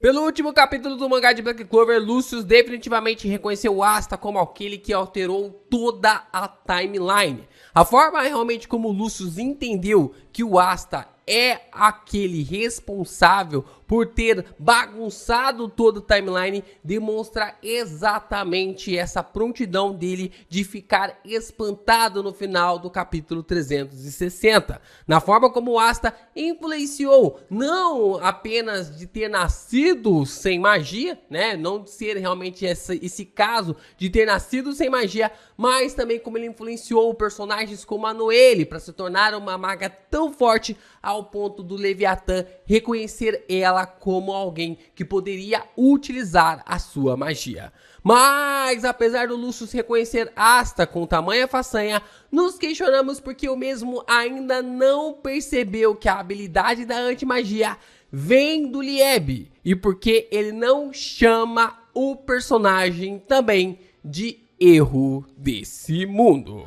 Pelo último capítulo do mangá de Black Clover, Lucius definitivamente reconheceu o Asta como aquele que alterou toda a timeline. A forma realmente como Lucius entendeu que o Asta é aquele responsável por ter bagunçado toda a timeline demonstra exatamente essa prontidão dele de ficar espantado no final do capítulo 360. Na forma como o Asta influenciou, não apenas de ter nascido sem magia, né? Não de ser realmente esse caso de ter nascido sem magia, mas também como ele influenciou personagens como a Noelle para se tornar uma maga tão forte ao ponto do Leviatã reconhecer ela como alguém que poderia utilizar a sua magia. Mas apesar do Lucius reconhecer Asta com tamanha façanha, nos questionamos porque o mesmo ainda não percebeu que a habilidade da antimagia vem do Lieb e porque ele não chama o personagem também de erro desse mundo.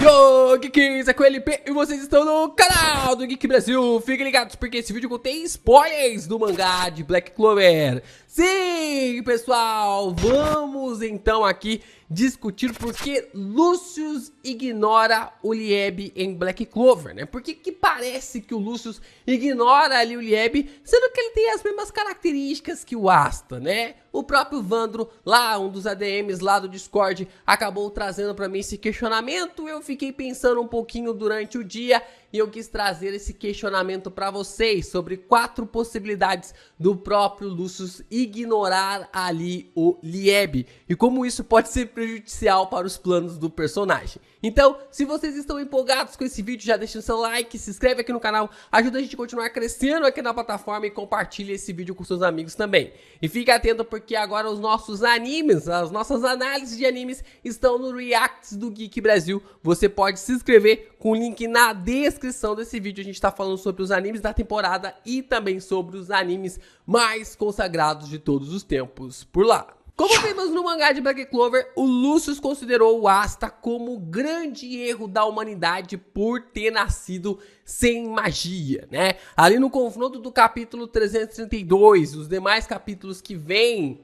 Yo, Geeks, é com o LP e vocês estão no canal do Geek Brasil. Fiquem ligados porque esse vídeo contém spoilers do mangá de Black Clover. Sim, pessoal, vamos então aqui discutir por que Lucius ignora o Lieb em Black Clover, né? Por que parece que o Lucius ignora ali o Lieb, sendo que ele tem as mesmas características que o Asta, né? O próprio Vandro, lá, um dos ADMs lá do Discord, acabou trazendo pra mim esse questionamento. Eu fiquei pensando um pouquinho durante o dia e eu quis trazer esse questionamento pra vocês sobre 4 possibilidades do próprio Lucius ignorar ali o Lieb e como isso pode ser prejudicial para os planos do personagem. Então, se vocês estão empolgados com esse vídeo, já deixa o seu like, se inscreve aqui no canal, ajuda a gente a continuar crescendo aqui na plataforma e compartilha esse vídeo com seus amigos também. E fique atento porque agora os nossos animes, as nossas análises de animes estão no Reacts do Geek Brasil. Você pode se inscrever com o link na descrição desse vídeo. A gente está falando sobre os animes da temporada e também sobre os animes mais consagrados de todos os tempos por lá. Como vimos no mangá de Black Clover, o Lucius considerou o Asta como o grande erro da humanidade por ter nascido sem magia, né? Ali no confronto do capítulo 332, os demais capítulos que vêm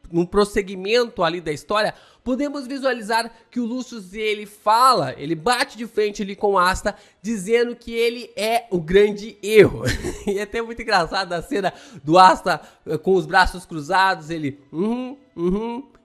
no prosseguimento ali da história, podemos visualizar que o Lucius, ele bate de frente ali com o Asta, dizendo que ele é o grande erro. E é até muito engraçado a cena do Asta com os braços cruzados, ele,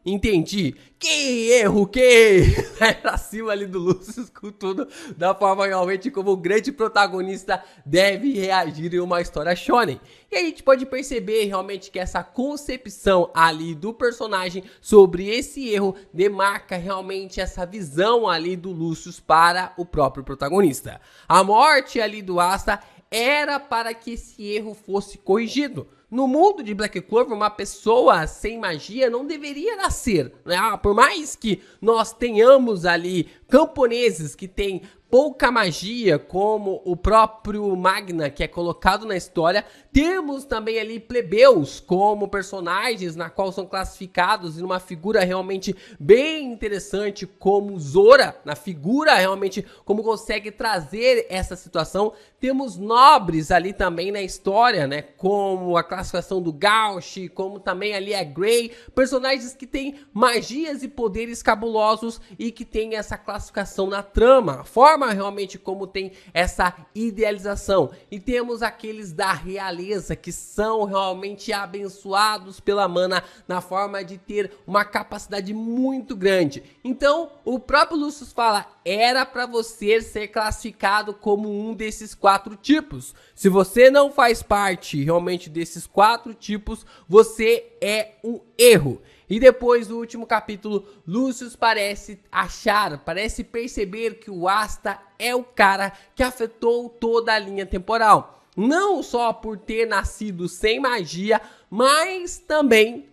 entendi. Que erro, que vai pra cima ali do Lucius com tudo, da forma realmente como o grande protagonista deve reagir em uma história shonen. E a gente pode perceber realmente que essa concepção ali do personagem sobre esse erro demarca realmente essa visão ali do Lucius para o próprio protagonista. A morte ali do Asta era para que esse erro fosse corrigido. No mundo de Black Clover, uma pessoa sem magia não deveria nascer, né? Por mais que nós tenhamos ali camponeses que têm pouca magia, como o próprio Magna, que é colocado na história, temos também ali plebeus como personagens na qual são classificados em uma figura realmente bem interessante como Zora, na figura realmente como consegue trazer essa situação. Temos nobres ali também na história, né, como a classificação do Gauch, como também ali a Grey, personagens que têm magias e poderes cabulosos e que têm essa classificação na trama, a forma realmente como tem essa idealização. E temos aqueles da realeza que são realmente abençoados pela mana na forma de ter uma capacidade muito grande. Então o próprio Lucius fala, era para você ser classificado como um desses 4 tipos. Se você não faz parte realmente desses 4 tipos, você é um erro. E depois do último capítulo, Lucius parece perceber que o Asta é o cara que afetou toda a linha temporal. Não só por ter nascido sem magia, mas também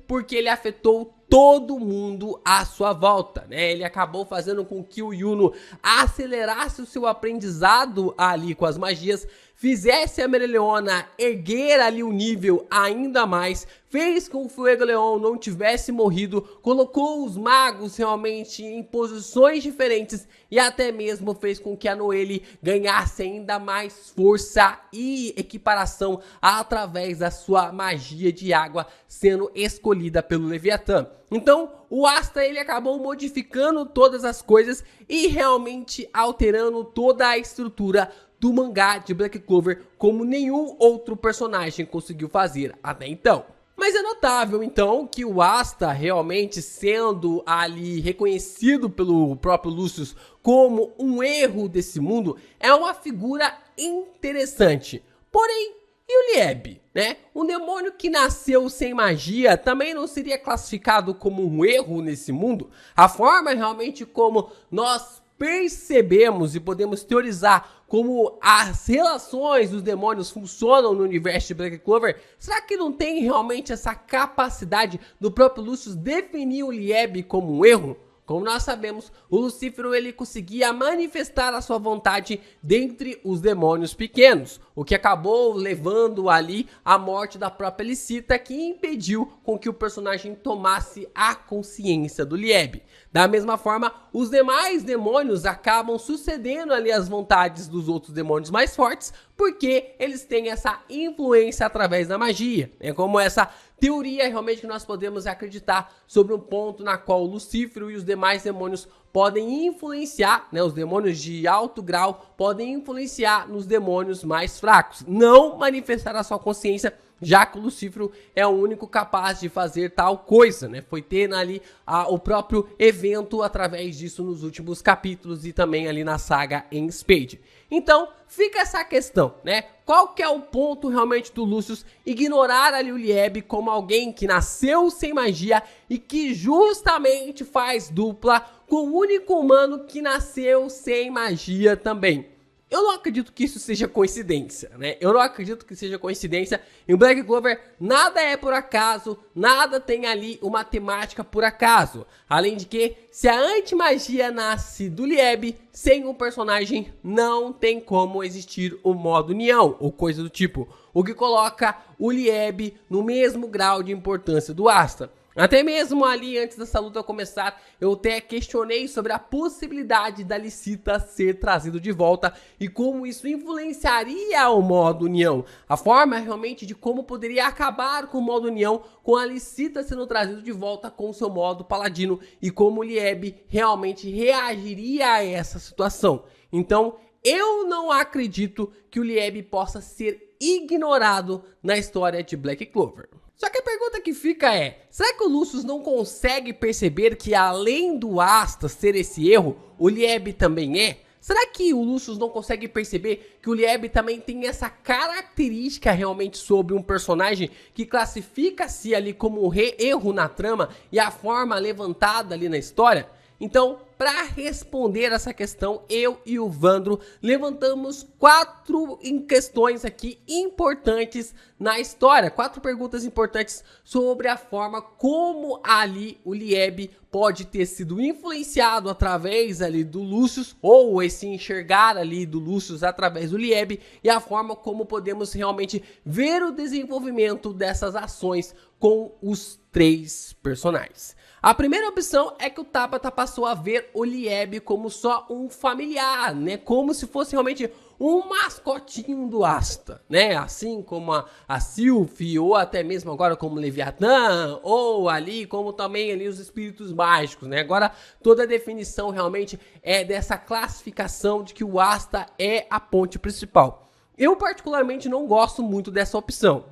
porque ele afetou todo mundo à sua volta, né? Ele acabou fazendo com que o Yuno acelerasse o seu aprendizado ali com as magias, fizesse a Mereoleona erguer ali o nível ainda mais, fez com que o Fuegoleon não tivesse morrido, colocou os magos realmente em posições diferentes e até mesmo fez com que a Noelle ganhasse ainda mais força e equiparação através da sua magia de água sendo escolhida pelo Leviatã. Então, o Asta ele acabou modificando todas as coisas e realmente alterando toda a estrutura do mangá de Black Clover como nenhum outro personagem conseguiu fazer até então. Mas é notável, então, que o Asta realmente sendo ali reconhecido pelo próprio Lucius como um erro desse mundo, é uma figura interessante. Porém, e o Lieb, né? Um demônio que nasceu sem magia também não seria classificado como um erro nesse mundo? A forma realmente como nós percebemos e podemos teorizar como as relações dos demônios funcionam no universo de Black Clover, será que não tem realmente essa capacidade do próprio Lucius definir o Lieb como um erro? Como nós sabemos, o Lucífero ele conseguia manifestar a sua vontade dentre os demônios pequenos, o que acabou levando ali à morte da própria Licita, que impediu com que o personagem tomasse a consciência do Lieb. Da mesma forma, os demais demônios acabam sucedendo ali as vontades dos outros demônios mais fortes, porque eles têm essa influência através da magia. É como essa teoria realmente que nós podemos acreditar sobre um ponto na qual o Lucífero e os demais demônios podem influenciar, né, os demônios de alto grau podem influenciar nos demônios mais fracos, não manifestar a sua consciência, já que o Lucífero é o único capaz de fazer tal coisa, né? Foi ter ali o próprio evento através disso nos últimos capítulos e também ali na saga em Spade. Então, fica essa questão, né? Qual que é o ponto realmente do Lucius ignorar ali o Lieb como alguém que nasceu sem magia e que justamente faz dupla com o único humano que nasceu sem magia também? Eu não acredito que isso seja coincidência, né? Eu não acredito que seja coincidência. Em Black Clover, nada é por acaso, nada tem ali uma temática por acaso. Além de que, se a antimagia nasce do Lieb, sem um personagem, não tem como existir o modo união, ou coisa do tipo. O que coloca o Lieb no mesmo grau de importância do Asta. Até mesmo ali, antes dessa luta começar, eu até questionei sobre a possibilidade da Licita ser trazido de volta e como isso influenciaria o modo união. A forma realmente de como poderia acabar com o modo união com a Licita sendo trazido de volta com o seu modo paladino e como o Lieb realmente reagiria a essa situação. Então, eu não acredito que o Lieb possa ser ignorado na história de Black Clover. Só que a pergunta que fica é, será que o Lucius não consegue perceber que além do Asta ser esse erro, o Lieb também é? Será que o Lucius não consegue perceber que o Lieb também tem essa característica realmente sobre um personagem que classifica-se ali como um erro na trama e a forma levantada ali na história? Então, para responder essa questão, eu e o Vandro levantamos 4 questões aqui importantes na história. 4 perguntas importantes sobre a forma como ali o Lieb pode ter sido influenciado através ali do Lucius, ou esse enxergar ali do Lucius através do Lieb, e a forma como podemos realmente ver o desenvolvimento dessas ações com os 3 personagens. A primeira opção é que o Tabata passou a ver o Lieb como só um familiar, né? Como se fosse realmente um mascotinho do Asta, né? Assim como a Sylphie, ou até mesmo agora como Leviatã, ou ali como também ali os espíritos mágicos, né? Agora toda a definição realmente é dessa classificação de que o Asta é a ponte principal. Eu particularmente não gosto muito dessa opção,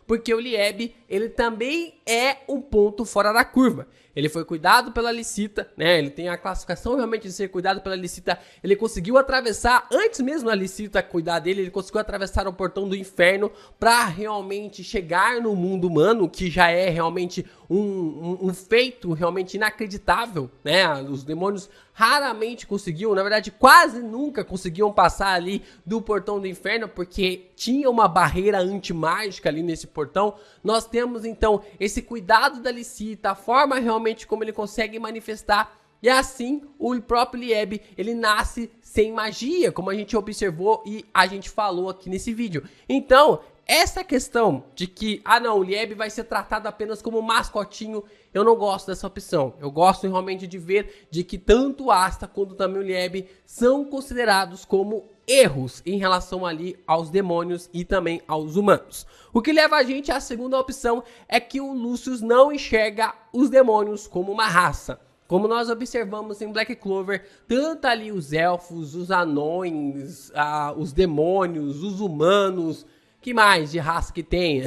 porque o Lieb, ele também é um ponto fora da curva. Ele foi cuidado pela Licita, né? Ele tem a classificação realmente de ser cuidado pela Licita. Ele conseguiu atravessar, antes mesmo da Licita cuidar dele, ele conseguiu atravessar o portão do inferno para realmente chegar no mundo humano, que já é realmente um feito realmente inacreditável, né? Os demônios raramente conseguiam, na verdade quase nunca conseguiam passar ali do portão do inferno, porque tinha uma barreira antimágica ali nesse portão. Nós temos então esse cuidado da Licita, a forma realmente como ele consegue manifestar e assim o próprio Lieb, ele nasce sem magia, como a gente observou e a gente falou aqui nesse vídeo. Então, essa questão de que, não, o Lieb vai ser tratado apenas como mascotinho, eu não gosto dessa opção. Eu gosto realmente de ver de que tanto o Asta quanto também o Lieb são considerados como erros em relação ali aos demônios e também aos humanos. O que leva a gente à segunda opção é que o Lucius não enxerga os demônios como uma raça. Como nós observamos em Black Clover, tanto ali os elfos, os anões, os demônios, os humanos, que mais de raça que tenha?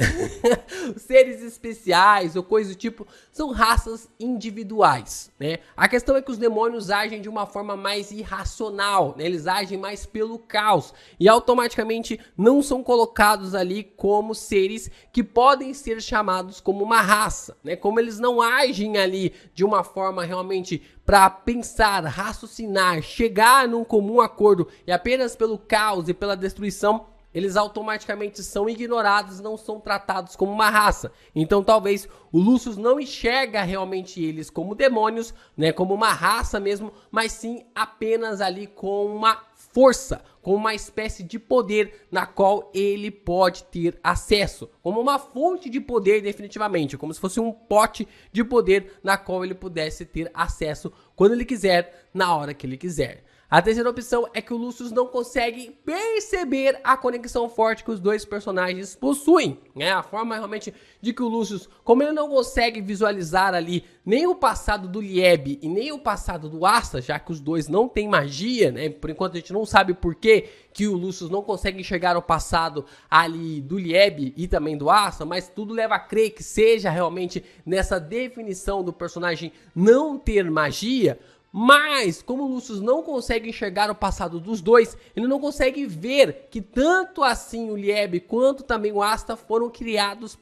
Os seres especiais ou coisa do tipo, são raças individuais, né? A questão é que os demônios agem de uma forma mais irracional, né? Eles agem mais pelo caos e automaticamente não são colocados ali como seres que podem ser chamados como uma raça, né? Como eles não agem ali de uma forma realmente para pensar, raciocinar, chegar num comum acordo e apenas pelo caos e pela destruição, eles automaticamente são ignorados, não são tratados como uma raça. Então talvez o Lucius não enxerga realmente eles como demônios, né, como uma raça mesmo, mas sim apenas ali com uma força, com uma espécie de poder na qual ele pode ter acesso, como uma fonte de poder definitivamente, como se fosse um pote de poder na qual ele pudesse ter acesso quando ele quiser, na hora que ele quiser. A terceira opção é que o Lucius não consegue perceber a conexão forte que os dois personagens possuem, né? A forma realmente de que o Lucius, como ele não consegue visualizar ali nem o passado do Lieb e nem o passado do Asta, já que os dois não têm magia, né? Por enquanto a gente não sabe por que o Lucius não consegue enxergar o passado ali do Lieb e também do Asta, mas tudo leva a crer que seja realmente nessa definição do personagem não ter magia. Mas, como o Lucius não consegue enxergar o passado dos dois, ele não consegue ver que tanto assim o Lieb quanto também o Asta foram criados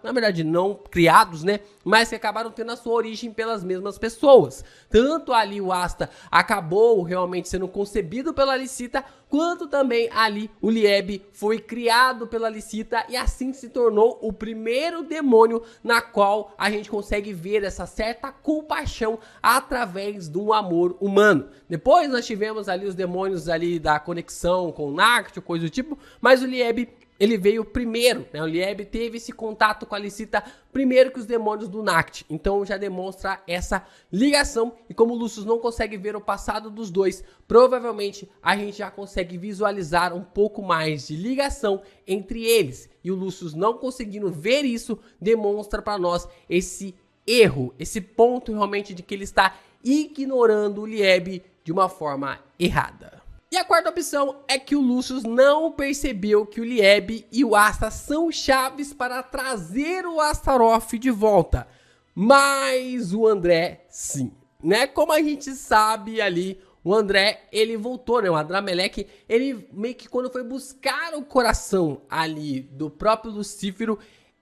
na verdade não criados, né, mas que acabaram tendo a sua origem pelas mesmas pessoas. Tanto ali o Asta acabou realmente sendo concebido pela Licita, quanto também ali o Lieb foi criado pela Licita e assim se tornou o primeiro demônio na qual a gente consegue ver essa certa compaixão através de um amor humano. Depois nós tivemos ali os demônios ali da conexão com o Nacht, coisa do tipo, mas o Lieb, ele veio primeiro, né? O Lieb teve esse contato com a Licita primeiro que os demônios do Nacht. Então já demonstra essa ligação. E como o Lucius não consegue ver o passado dos dois, provavelmente a gente já consegue visualizar um pouco mais de ligação entre eles. E o Lucius não conseguindo ver isso, demonstra para nós esse erro, esse ponto realmente de que ele está ignorando o Lieb de uma forma errada. E a quarta opção é que o Lucius não percebeu que o Lieb e o Asta são chaves para trazer o Astaroth de volta. Mas o André sim, né? Como a gente sabe ali, o André, ele voltou, né? O Adramelech, ele meio que quando foi buscar o coração ali do próprio Lucífero,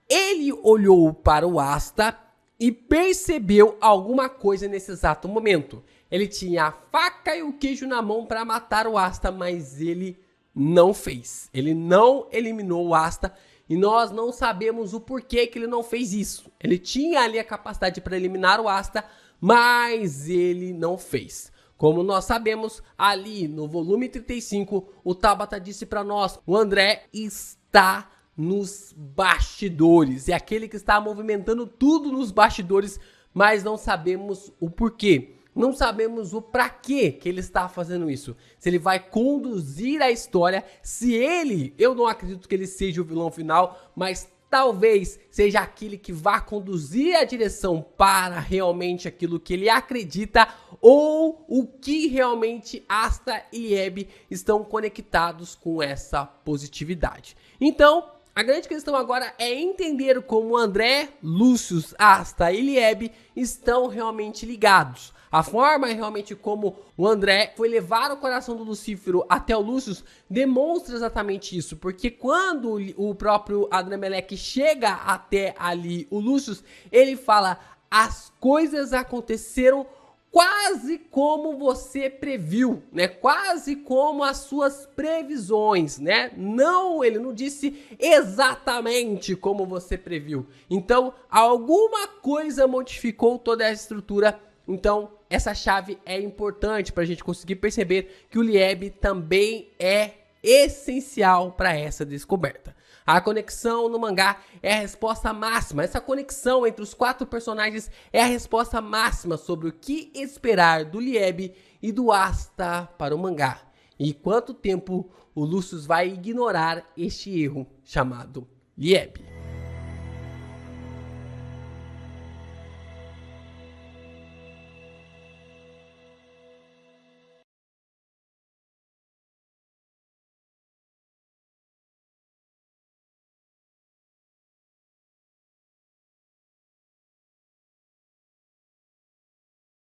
ele olhou para o Asta e percebeu alguma coisa nesse exato momento. Ele tinha a faca e o queijo na mão para matar o Asta, mas ele não fez. Ele não eliminou o Asta e nós não sabemos o porquê que ele não fez isso. Ele tinha ali a capacidade para eliminar o Asta, mas ele não fez. Como nós sabemos, ali no volume 35, o Tabata disse para nós, o André está nos bastidores. É aquele que está movimentando tudo nos bastidores, mas não sabemos o porquê. Não sabemos o pra quê que ele está fazendo isso. Se ele vai conduzir a história, se ele, eu não acredito que ele seja o vilão final, mas talvez seja aquele que vá conduzir a direção para realmente aquilo que ele acredita ou o que realmente Asta e Lieb estão conectados com essa positividade. Então, a grande questão agora é entender como André, Lucius, Asta e Lieb estão realmente ligados. A forma realmente como o André foi levar o coração do Lucífero até o Lucius demonstra exatamente isso. Porque quando o próprio Adramelech chega até ali o Lucius, ele fala, as coisas aconteceram quase como você previu, né? Quase como as suas previsões, né? Não, ele não disse exatamente como você previu. Então, alguma coisa modificou toda a estrutura Então, essa chave é importante para a gente conseguir perceber que o Lieb também é essencial para essa descoberta. A conexão no mangá é a resposta máxima. Essa conexão entre os 4 personagens é a resposta máxima sobre o que esperar do Lieb e do Asta para o mangá. E quanto tempo o Lucius vai ignorar este erro chamado Lieb.